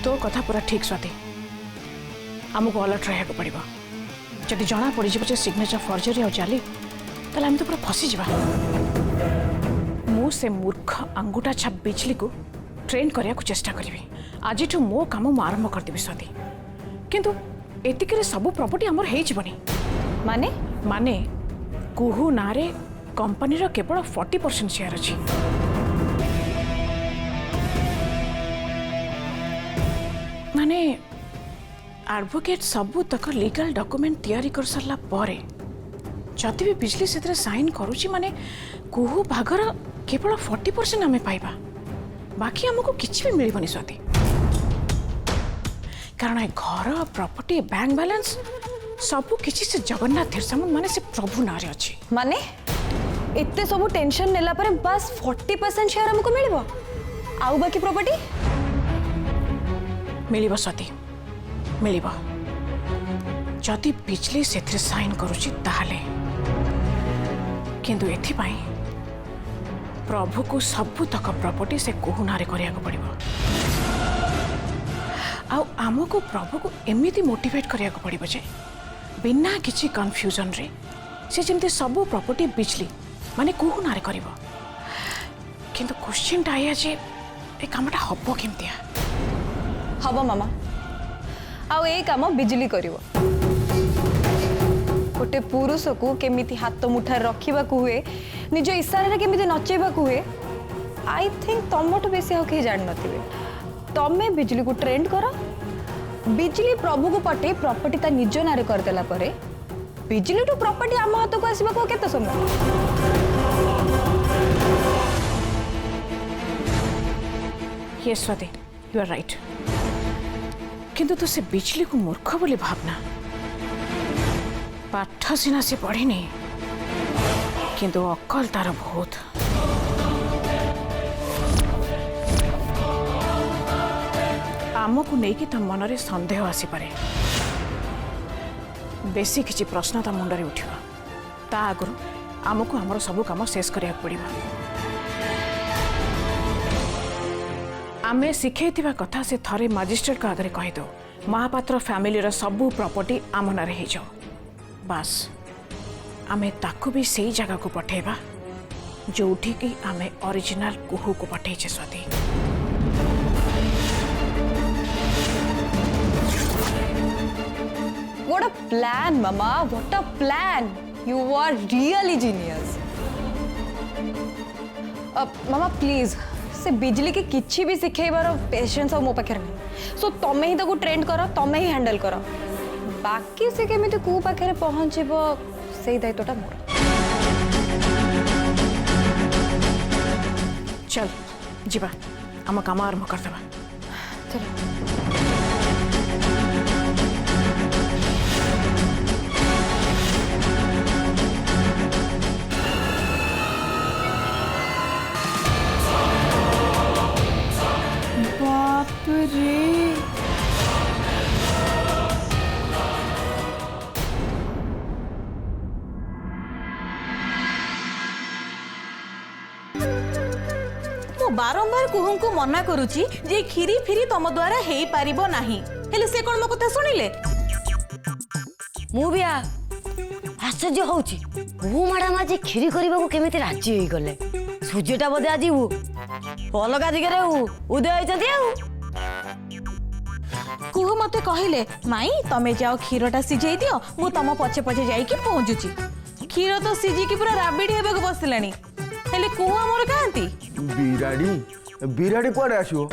तो कथा पूरा ठीक स्वाति आमको अलर्ट रहा पड़ो जदि जना पड़ जाए सिग्नेचर फर्जरी और जाली ताले आम तो पूरा फसी जा मु से मूर्ख अंगूठा छाप बिजली को ट्रेन करने को चेष्टा करी आज मो काम मु आरंभ करदेवी स्वाति किंतु एतिक सब प्रॉपर्टी आमर हो माने माने कुहू ना रे कंपनी रो केवल 40% शेयर अच्छी माने एडवोकेट सबू तक लीगल डॉक्यूमेंट तैयारी कर सरला परे जदि भी बिजली से साइन करुची माने कुहू भागर केवल 40% आमे पाइबा बाकी हमको किसी भी मिलबनी स्वाति कारण घर प्रॉपर्टी बैंक बैलेंस सबू किसी से जगन्नाथ तीर्थमुन माने से प्रभु नारे अच्छी माने इतने सब टेंशन नेला पर बस 40% शेयर हमको मिलबो आउ बाकी प्रॉपर्टी मिलिबो स्वाति मिलिबो जदि बिजली से साइन करुची ताहले किंतु एथि पाई प्रभु को सबू तक प्रॉपर्टी से कोहुनारे करिया को पड़िबो आउ आमको प्रभु को एमिति मोटिवेट करिया को पड़िबो जे बिना किसी कन्फ्यूजन रे से जमते सबू प्रॉपर्टी बिजली माने कोहुनारे करिबो किंतु क्वेश्चन टा आया जे ए कामटा हबो केमतिया हबो मामा आउ ए काम बिजली करिवो गोटे पुरुष को केमिति हाथ मुठा रखा हुए निज इशारे केमिति नचेबा हुए आई थिंक तुमठू बेसी आउ कहीं जान नथिबे तमे बिजली को ट्रेंड कर बिजली प्रभु को पटे प्रॉपर्टी ता निज नारे कर देला परे बिजली टू प्रॉपर्टी आम हाथ को आसबा को केते समय yes Swati you are right किंतु तो से बिजली को मूर्ख बोली भावना पाठ सीना से पढ़िनी किंतु अकल तार बहुत आमको नहीं तो मन रे संदेह आसीपे बेसी किसी प्रश्न ता मुंडे उठा ता आगु आमको आमर सबू काम शेष करिया पड़िबा आमे शिखैथिबा कथा से थरे मजिस्ट्रेट का आगे कही दो महापात्र फैमिली रो सबू प्रॉपर्टी आम नारे हो जाओ बास आमे ताकू भी सही जगह को पठेबा जोठी की आमे ओरिजिनल कुहू को पठेचे Swati What a plan, Mama! What a plan! You are really genius. Mama, please. से बिजली के किछि भी सिखेबार पेशेंस मो पाखे नहीं सो तमे ही ताको ट्रेंड करो तमे ही हैंडल करो बाकी से केमिति को पाखे पहुंचबो सेही दायित्वटा मोर चल जीवा आम काम आरंभ करदेबा चलो बाप रे बारंबार कुहू को मना करुची जे खीरी फिरी तम द्वारा हेई पारिबो नाही हेले से कोन मो कथा सुनिले मु भी आश्चर्य होउची कुहू मैडम आज खीरी करबा को केमिति राजी होई गले सूर्यटा बदे आज अलगा दिगरे उदय होइचंती कुहू मते कहिले माई तमे जाओ खीरटा सिझाई दियो मु तम पछे पछे जाई कि पहुंचुची खीर तो सिझी की पूरा राबिडी हेबा को बसलानी हेले कुहू हमर कांती बिराड़ी बिराड़ी कुआडे आसो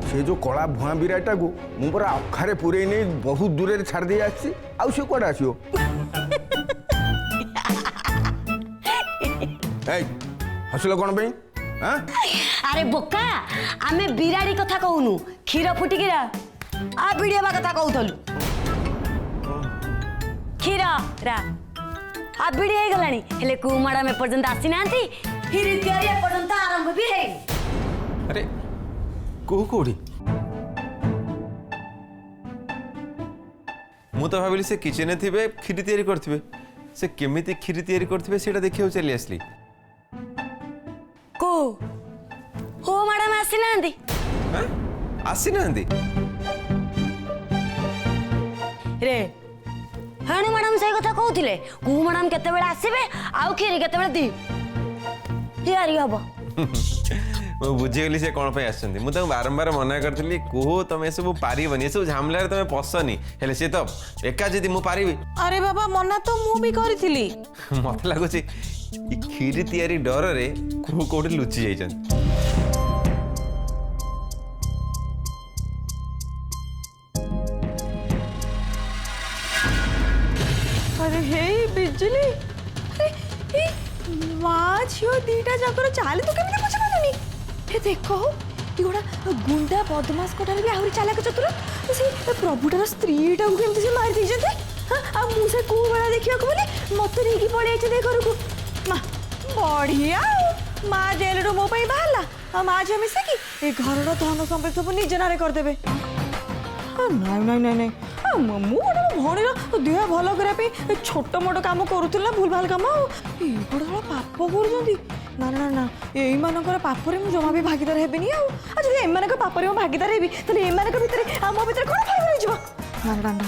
से जो कला भुआ बिराटा को मु पूरा अखारे पुरे नहीं बहुत दूर छाड़ दे आसी आउ से कुआडे आसो हसलो कौन पे अरे बोका आमे बिराड़ी कथा कहूनु खीर फुटिकी आ बिड़ियाबा कथा कहूथलु खीर रा आ बिड़ी हे गलानी हेले कु मैडम ए पर्यंत आसी नांती खीर तयारी ए पर्यंत आरंभ भी हे अरे को कोडी मु तो भाबिली से किचन थिबे खीर तयारी करथिबे से केमिति खीर तयारी करथिबे सेटा देखियो चली आसली को हो मैडम आसी नांती हैं आसी नांदी रे हाणे मैडम से कथा कहूथिले कुहू मैडम केते बेले आसीबे आउ खीरी केते बेले दी तैयारी हबो मु बुझीगली से कौन पे आछंती मु तक बारंबार मना करथली कुहू तमे सब पारिबनी सब झामलारे तमे पसनी हेले से तो एका जदी मु पारिबी अरे बाबा मना तो मु भी करिथिली मत लागुची ई खीरी तैयारी डर रे कुहू कोठी लुचि जाइछन अरे हे बिजली अरे हे माँ झियो दीटा जाकर चाले तू केमिति बुझ पालनी हे देखो इगोडा गुंडा बदमाश कोठाले भी आहुरी चालाक चतुर से प्रभुटार स्त्रीटा को केमिति से मारि दै जते हां आ मु से को बड़ा देखियो को बोले मत नेकी पळे आइछ दे घर को माँ बढ़िया माँ जेल रो मो पई बाहला आ माँ जे मिसे की ए घर रो धन संपत्ति सब निज नारे कर देबे नहीं नहीं नहीं नहीं मु भौणीर देह भल करने छोट मोट कम करूला भूल भाल कम ये पाप कर ना ना ना यही मानकर पापरे मुझे जमा भी भागीदार हेबिनी आज एम पापरे मु भागीदार हेबी तो एम भितर मो भितर कौन फायदा रही ना ना ना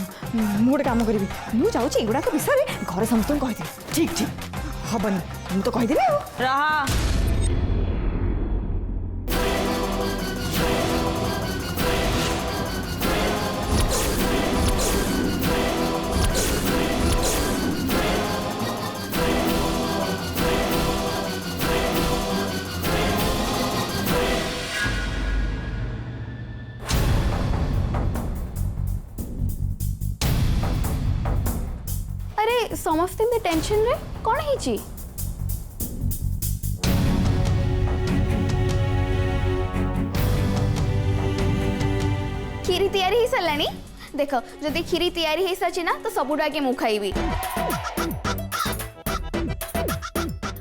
मु गोटे कम करी मुझे जाऊँगी एगुड़ाक विषय घर समस्त कहीदेवी ठीक ठीक हेनी मुझे तो कहीदेवी रहा अरे समस्त टेंशन रे कौन है खीरी तैयारी ही सरलानी देख जदि खीरी तैयारी ही सारी ना तो सबुठ आगे मु खाइबी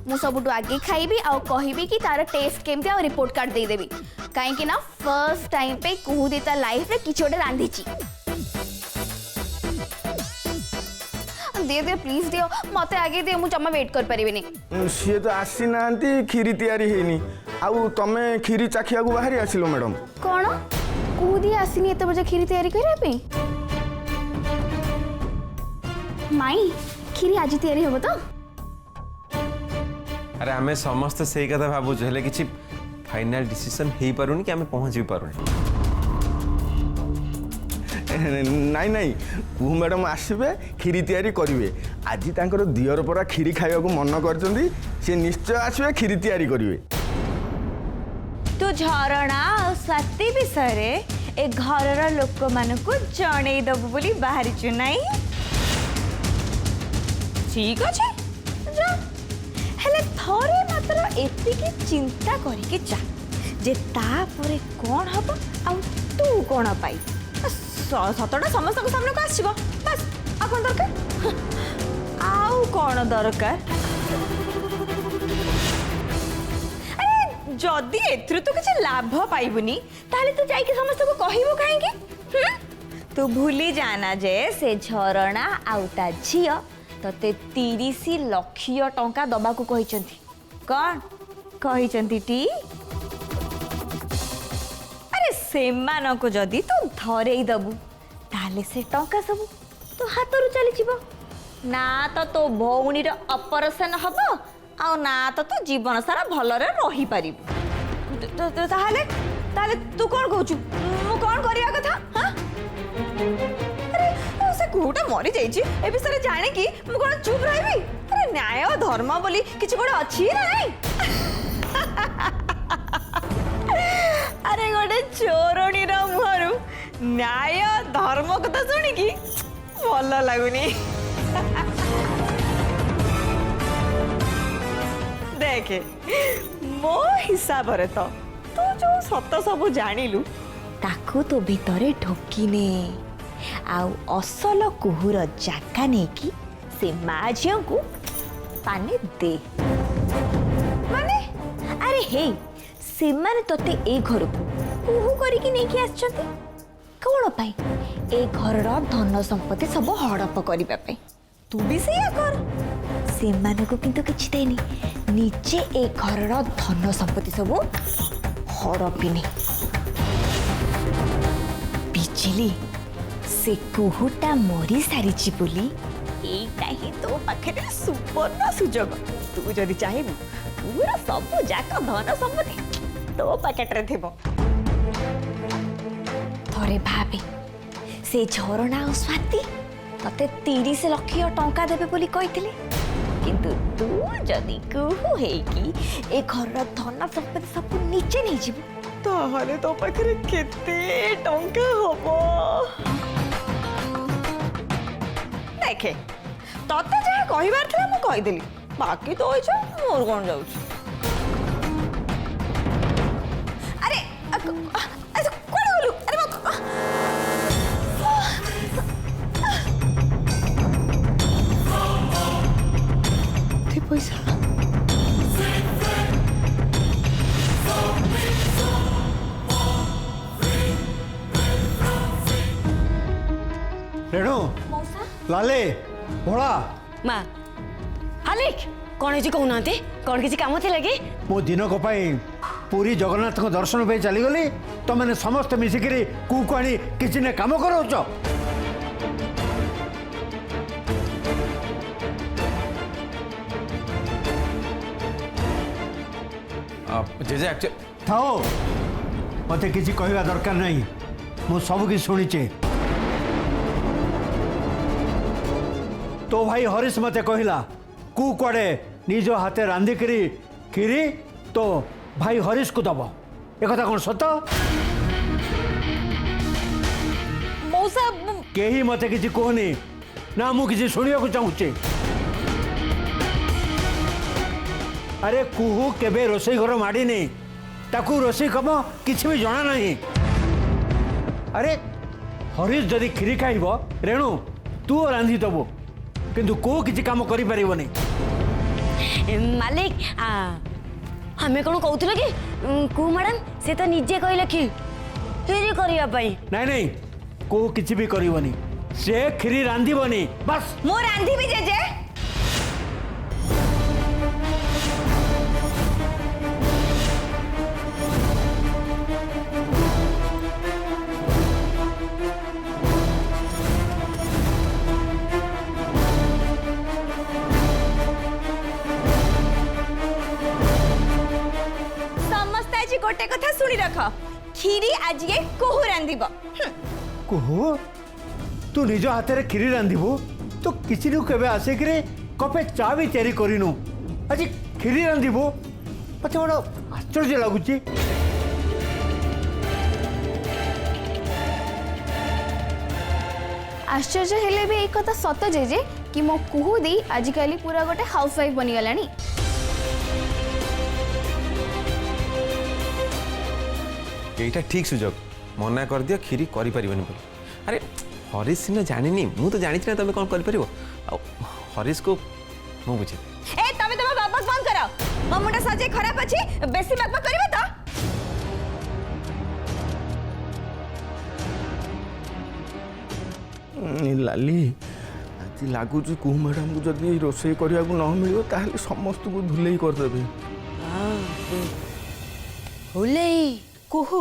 मु सबुठ आगे खाइबी आ कहबी कि तार टेस्ट केमती आ रिपोर्ट कार्ड दे देबी कहीं ना फर्स्ट टाइम पे कुहू देता लाइफ रे किछ गोटे रांधिची दे दे प्लीज दियो मते आगे दे मु जमा वेट कर परिबेनी सी तो आसी नांती खीरी तैयारी हेनी आउ तमे खीरी चाखिया को बाहरी आसिलो मैडम कौन कुहू दी आसीनी एते बजे खीरी तैयारी करे पे माई खीरी आज तैयारी होबो तो अरे आमे समस्त सही कथा भाबु हेले किछि फाइनल डिसीजन हेई पारुनी कि आमे पहुंच भी पारुनी नाई नाई कुहू मैडम आसबे खीरी तैयारी करेंगे आज तांकर दियर परा खीरी खाइबा को मन करछंती से निश्चय आसबे खीरी तैयारी करेंगे तू झरणा और स्वाति विषय ए घर लोक मान को जणई दबु बोली बाहरी छु नाही ठीक अच्छे जा हेले थरे मात्र एतिकी चिंता करिके जा जे तापरे कोन हबो आ तू कोन पाई सतटा समस्त सामने को आसब बस आ कौन दरकार आउ कौन दरकार अरे जदि एथुर तू किसी लाभ पाइबुनी ताले तू जाइके समस्त को कहबो काहेकी तू भूली जाना जे से झरणा आउता झियो तते 30 लाख टंका दबा को कहिसंती कौन कहिसंती टी सेमानक जदि तू धरई दबु ताले से टंका सब तो हाथरू चली जीवो ना तो भौणीर ऑपरेशन हबो आ ना तो जीवन सारा भलरे रही पारिबु ताले ताले तू कोन कहूचु मु कोन करिया कथा हां अरे से कोटा मरि जाई छी ए विषय जाने की मु कोन चुप रहबी अरे न्याय धर्म बोली किछ कोड अछि नै अरे गोटे चोरणी मुहरु न्याय धर्म कथा शुणिकी भल लगुनी देखे मो हिसाब रे तो तू जो सत सब जानिलु ताकू तो भितरे ढोकिने आउ असल कुहुर जाका नेकी से माँ झियो को पाने दे माने अरे हे सेमाने तोते ए घर को कुहू करिकी नेकी आछंती कोन पाई ए घर रो धन संपत्ति सब हड़प करिबा पाई तू भी सेया कर सेमाने को किंतु किछि देनी नीचे ए घर रो धन संपत्ति सब हड़पिनी बिजली से कुहुटा मरी सारी बोली एटा ही तो पाखे सुवर्ण सुजोग तू जदि चाहिबू पूरा सब जाक धन सम्पत्ति तो पैकेट रे थिबो थरे भाभी से झरणा और स्वाति तते 30 लाख टंका देबे बोली कहिथिले किंतु तू जदि कुहू हेकी ए घर धन सम्पत्ति सब नीचे नहीं जीव ताहले तो पाखे केते टंका होबो देखे तते जहा कहिबार थला मु कहि देली बाकी तो होइछ मोर कोन जाउछ अरे कोन बोलू अरे ते पैसा रेणु लाले भोला माँ हालिक कौन है कहूना कौन किसी काम थे लगे मो दिन को पुरी जगन्नाथ को दर्शन पे चली गली तो मैंने समस्त मिसिकी कू आनी किसी ने काम कराउच जेजे थाओ मते किसी कहवा दरकार नहीं मु सब किसी शुणीचे तो भाई हरीश मते कहला कू कुआडे निज हाथे रांधिकी खीरी तो भाई हरीश को दब एक कथा कौन सत मौसा केही मते किसी कहनी ना मु किसी शुणिया को चाहूचे अरे कुहू केबे रोसई घर माड़ी नहीं ताकू रोसई कम किसी भी जना नहीं अरे हरीश जदि खीरी खाइब रेणु तू रांधि दबु किंतु को किसी काम करि परिबनी मालिक हमें कौन कहते कि कु मैडम से तो निजे कहले कि खीरी करिया पई नहीं नहीं को किसी भी करिवनी से खीरी रांधिबनी बस मो रांधी भी जेजे गोटे कथा सुनी रख खीरी आज ये कोहू रांधिब कुहू तू निज हाथ में खीरी रांधिबु तो किसी केबे आसे कि कपे चा भी तैयारी करिनु आज खीरी रांधिबु मते बड़ आश्चर्य लगुची आश्चर्य हेले भी एक कथा सत जेजे कि मो कुहू दी आजिकली पूरा गोटे हाउस वाइफ बनी गलानी यहीटा ठीक सुजोग मना कर दियो खीरी करि परिबनी बोली अरे हरीश सिना जानिनी मु तो जानि ना तमे कोन करि परिबो हरीश को मु बुझे ए तमे तमे वापस बंद करो मो मुंडा सजे खराब अछि बेसी बकबक करबे तो लाली आज लगुच कुहू मैडम को जदि रोषे करने को न मिले ताहले समस्त को धुले करदेवे कुहू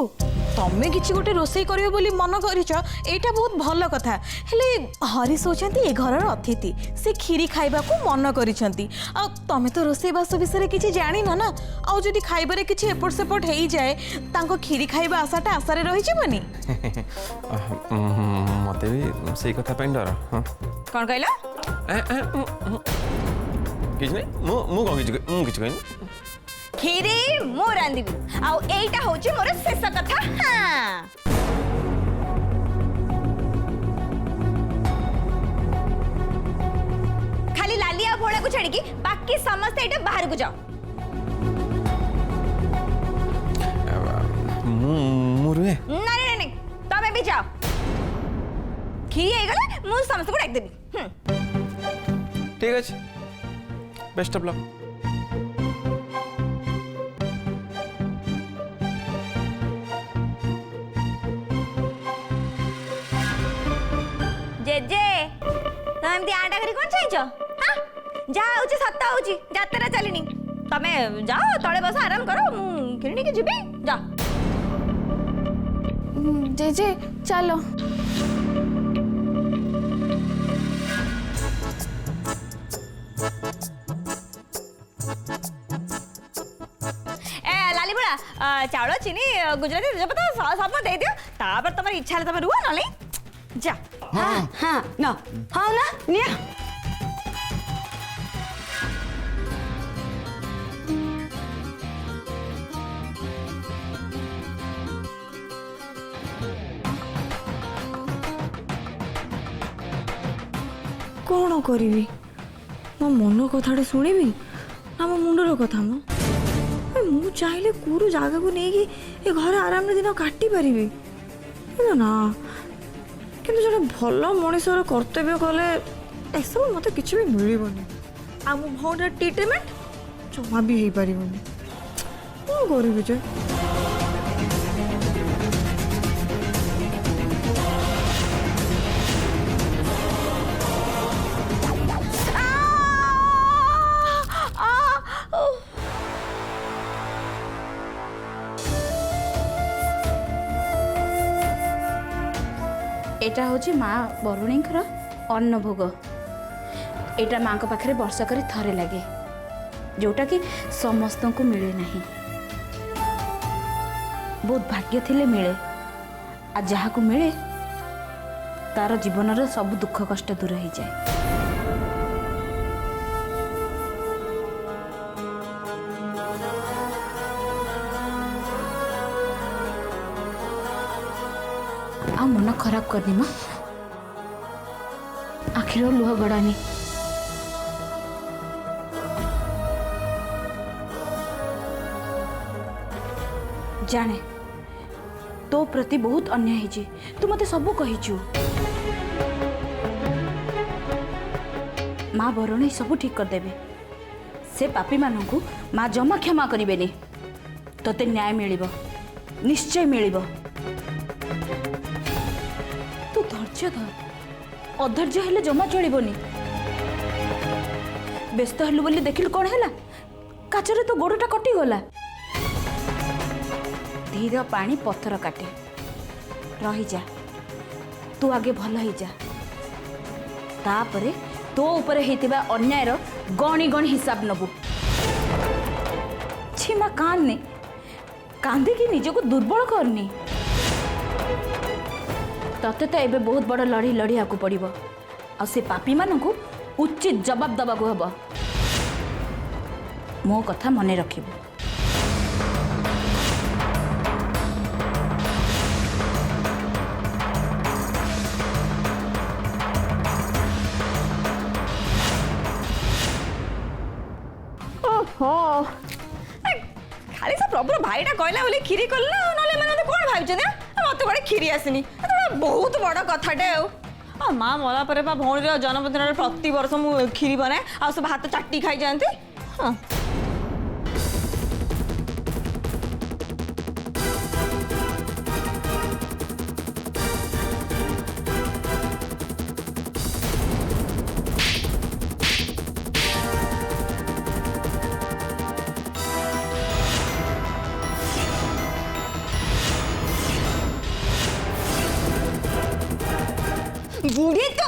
तमें किसी गोटे रोसई करियो बोली मन करिछ एटा बहुत भल कथा हेले हरीश होचंती ए घरर अतिथि से खीरी खाइबा को मन करिसंती आ तमे तो रोसई बास विषय किछि जानि ना आ जदि खाइबारे किछि एपट सेपट हेई जाए तांको खीरी खाइबा आशाटा आशारे रहि जिवनी मते भी सेई कथा पे डर कोन कहला किछ नै मु किछ कहनी खीरी मो रांधिबी आउ एटा होची मोर शेष कथा हां खाली लालिया भोला को छाड़ी की बाकी समस्त एटा बाहर को जाओ मु रुए नहीं तमे भी जाओ खीरी हे गले मु समस्त को डाक देबी ठीक अछि बेस्ट ऑफ लक जेजे तुम एमती आटा करी कौन चाहिए हाँ जा होची सत्ता होची जातरा चलिनी तमे जाओ तळे बस आराम करो मु किरणी के जीबी जा जेजे चलो लाली बड़ा चाउल चीनी गुजराती तेजपत्ता सब दे दियो तापर तुम्हारी इच्छा है तुम रुआ ना जा हाँ हाँ ना हाँ ना निया कौन करी मो मन कथा शुणिबी ना मो मुंडर कथा मु चाहिए कौर जगह को लेकिन ये घर आराम दिन काटी पारि ना कि जो भल मनीषर कर्तव्य कले एसबू मत कि भी मिलबनी आ मो भौणी ट्रिटमेंट जमा भी हो पार कौन करी जे एटा होची माँ बरुणींकर अन्न भोग एटा माँ को पाखरे वर्षक थरे लगे जोटा कि समस्त को मिले नहीं बहुत भाग्य थिले मिले आ जहाँ को मिले तार जीवन सब दुख कष्ट दूर हो जाए आ मन खराब करनी माँ आखिर लुह गड़ानी जाने तो प्रति बहुत अन्याय है तू मते सब कहीचु माँ बरुणी सब ठीक कर देबे से पापी मानू माँ जमा क्षमा करेनि तोते न्याय मिलिबो निश्चय मिलिबो तू धैर्य धर अधैर्य हेले जमा चलबनी व्यस्त हेलु बोली देखिल कौन है काचरे तो गोड़टा कटिगला धीर पानी पत्थर काटे रही जा तू आगे भल ही जा तापरे तो ऊपर हेतिबा अन्यायर गणी गणी हिसाब नबू छिमा कान्ने कांदी की निजको दुर्बल करनी तते तो एबे बहुत बड़ लड़ी लड़िया को पड़िबो आ से पापी मानकु उचित जवाब दबा को हबो मो कथा मने रखिबो ओहो खाली सब प्रभु भाईटा कहला बोली खीरी कल ना नले माने कोन भाबछ ने मते बड़े खीरी आसनी बहुत बड़ कथाटे आ माँ मला परे बा भौणी जन्मदिन प्रति वर्ष मु खीरी बनाए आ सब हाथ चाटी खाई जाती हाँ बूढ़ी तो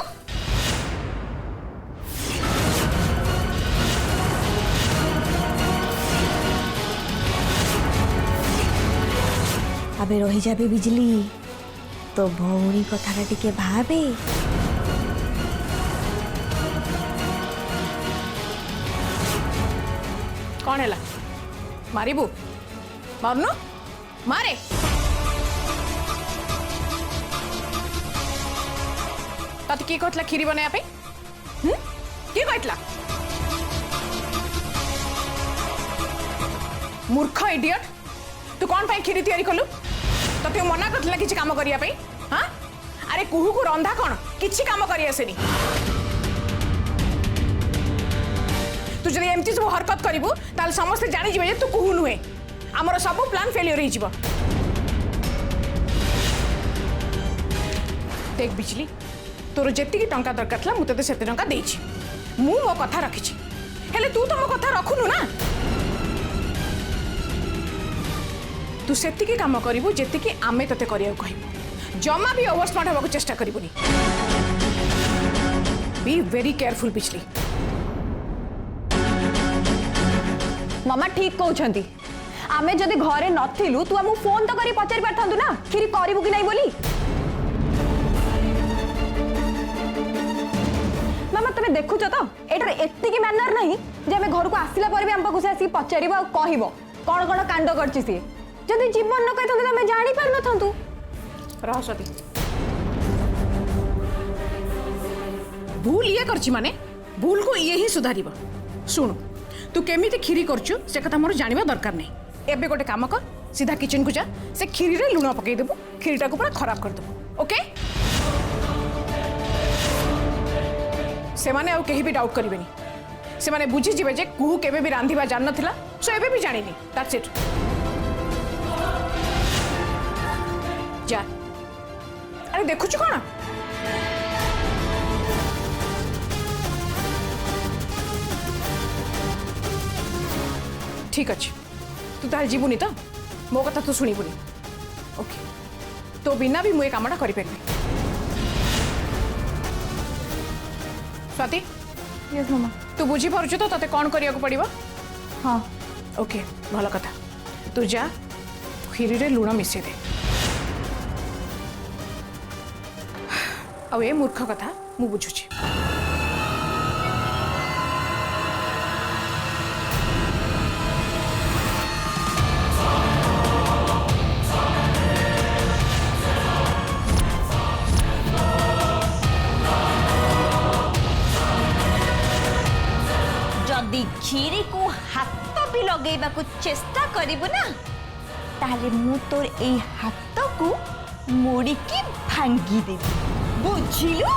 अबे रही जाबे बिजली तो भौणी कथा टिके भाबे कौन है मारिबू मारनु मारे तत किए कहला खीरी बनाया किए कहला मूर्ख इडियट तू कौन पाई खीरी तैयारी कलु तते मना करथला किछि काम करिया पई हां अरे कुहू को रंधा कोन किछि काम करि आसेनी तू जदि एमती सब हरकत करिवु ताल समस्त जानि जिवे जे तू कुहू नुहे हमर सब प्लान फेलियर हो जिवो देख बिजली तोर जेति की टंका दरकार था मुझे से टंका देछि मु मो कथा रखिछि हेले तू तो मो कथा रखुनु ना तू सेतिकी काम करिवु जेतिकी आमे तते करिया कहबो जमा भी ओवर स्मार्ट हबा को चेष्टा करिवुनी बी वेरी केयरफुल बिजली मामा ठीक कहउछंती आमे जदि घरे नथिलु तू हमु फोन तो करी पचारि पारथांतु ना खीरी करिवु कि नहीं बोली मामा तमे देखुछ तो एटर एत्तिकी मैनर नहीं जे हमें घर को आसिला पर भी हम पाखु से आसी पचारिबो आ कहबो कोन कोन कांड करछि सी जदि जीवन न कहथांतु त हमें जानि पार नथांतु रहसती भूल ये करछि माने भूल को ये ही सुधारिबो सुन तू केमिति खीरी करछु से कथा मोर जानिबा दरकार नहीं एबे गोटे काम कर सीधा किचन को जा से खीरी रे लूण पकई देबो खीरीटा को पूरा खराब कर देबो ओके से माने आ कहीं भी डाउट करिवेनी से माने बुझी जिवे जे कुहू केबे भी रांधिबा जान नथिला सो एबे भी जानिनी दैट्स इट जा अरे देखुछु कोन ठीक अच्छे तू ताल जीवनी तो मो कथा तू शुणुनी ओके तो बिना भी मुझे कामटा करें स्वाति यस मामा तू बुझी पारछु तो तते कौन करिया को पड़िबो हां ओके भल कथा तू जा खीरी रे लूण मिसे दे आ ए मूर्ख कथा मु बुझुची जदि खीरी को हाथ भी लगेबा को चेष्टा करिबु ना ताले मु तोर ए हाथ को मोड़ी की भांगी देबी बुझिलु